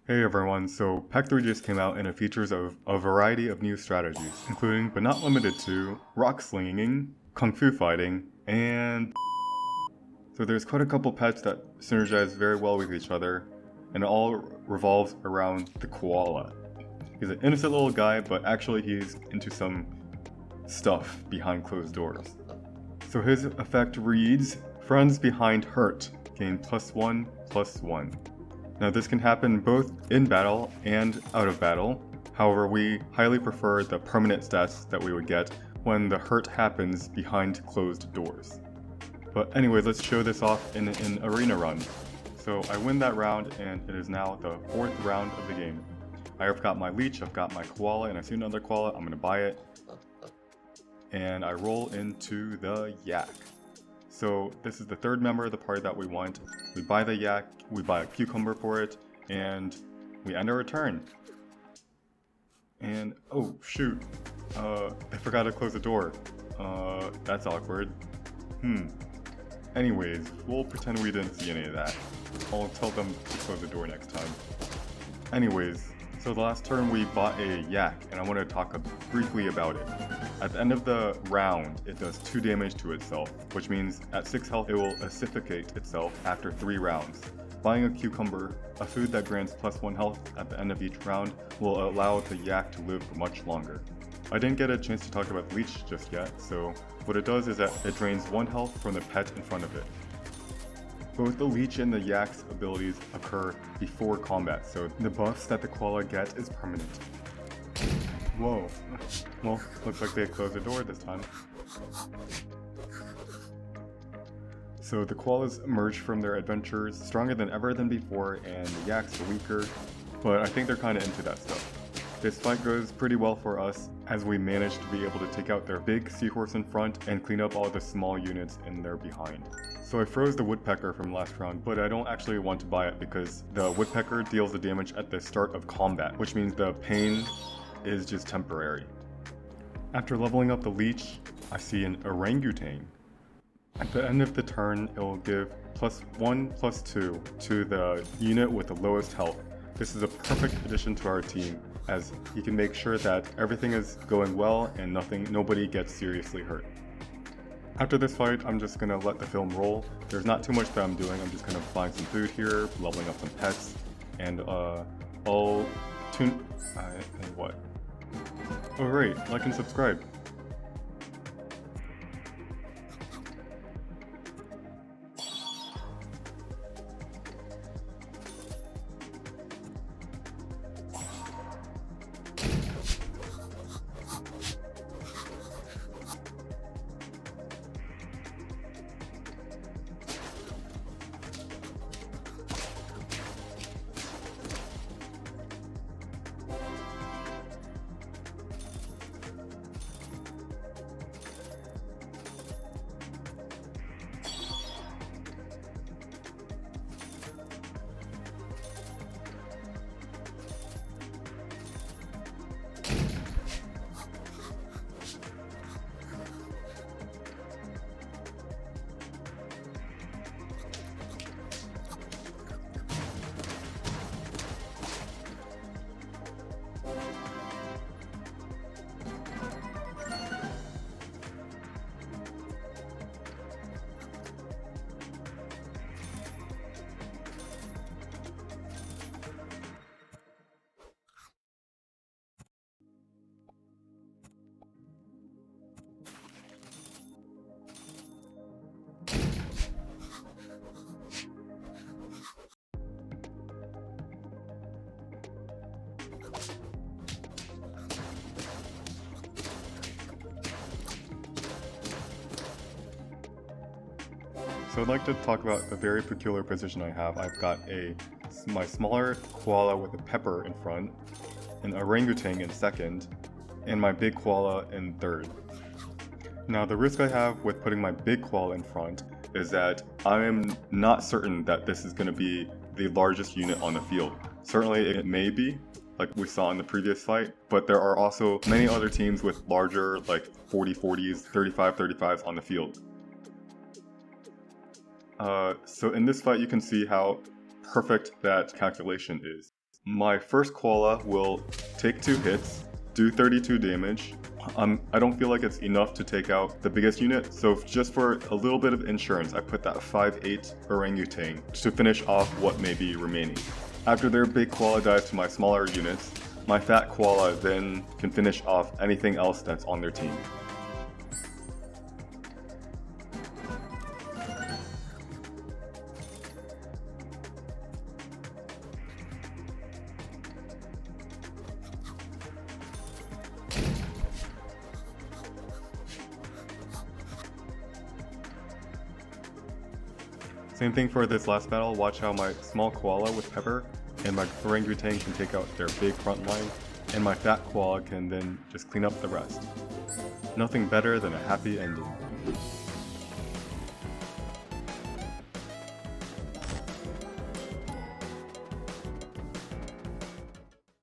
Hey everyone, so Pack 3 just came out and it features a variety of new strategies, including but not limited to rock slinging, kung fu fighting, and so there's quite a couple pets that synergize very well with each other, and it all revolves around the koala. He's an innocent little guy, but actually he's into some stuff behind closed doors. So his effect reads, friends behind hurt, gain +1/+1. Now this can happen both in battle and out of battle, however we highly prefer the permanent stats that we would get when the hurt happens behind closed doors. But anyways, let's show this off in an arena run. So I win that round and it is now the 4th round of the game. I've got my leech, I've got my koala, and I see another koala, I'm gonna buy it. And I roll into the yak. So this is the 3rd member of the party that we want. We buy the yak, we buy a cucumber for it, and we end our turn. And oh shoot, I forgot to close the door. That's awkward. Anyways, we'll pretend we didn't see any of that. I'll tell them to close the door next time. Anyways, so the last turn we bought a yak, and I want to talk briefly about it. At the end of the round, it does 2 damage to itself, which means at 6 health it will acidificate itself after 3 rounds. Buying a cucumber, a food that grants +1 health at the end of each round, will allow the yak to live for much longer. I didn't get a chance to talk about leech just yet, so what it does is that it drains 1 health from the pet in front of it. Both the leech and the yak's abilities occur before combat, so the buffs that the koala gets is permanent. Whoa. Well, looks like they closed the door this time. So the koalas emerge from their adventures stronger than ever than before, and the yaks are weaker, but I think they're kind of into that stuff. This fight goes pretty well for us, as we managed to be able to take out their big seahorse in front and clean up all the small units in their behind. So I froze the woodpecker from last round, but I don't actually want to buy it because the woodpecker deals the damage at the start of combat, which means the pain is just temporary. After leveling up the leech, I see an orangutan. At the end of the turn, it will give +1/+2 to the unit with the lowest health. This is a perfect addition to our team, as he can make sure that everything is going well and nobody gets seriously hurt. After this fight, I'm just gonna let the film roll. There's not too much that I'm doing. I'm just gonna find some food here, leveling up some pets, and I'll tune. And what? Oh right, like and subscribe. So I'd like to talk about a very peculiar position I have. I've got my smaller koala with a pepper in front, an orangutan in second, and my big koala in third. Now the risk I have with putting my big koala in front is that I am not certain that this is going to be the largest unit on the field. Certainly it may be, like we saw in the previous fight, but there are also many other teams with larger, like 40/40s, 35/35s on the field. So in this fight you can see how perfect that calculation is. My first koala will take 2 hits, do 32 damage. I don't feel like it's enough to take out the biggest unit, so just for a little bit of insurance, I put that 5/8 orangutan to finish off what may be remaining. After their big koala dies to my smaller units, my fat koala then can finish off anything else that's on their team. Same thing for this last battle. Watch how my small koala with pepper and my orangutan can take out their big front line, and my fat koala can then just clean up the rest. Nothing better than a happy ending.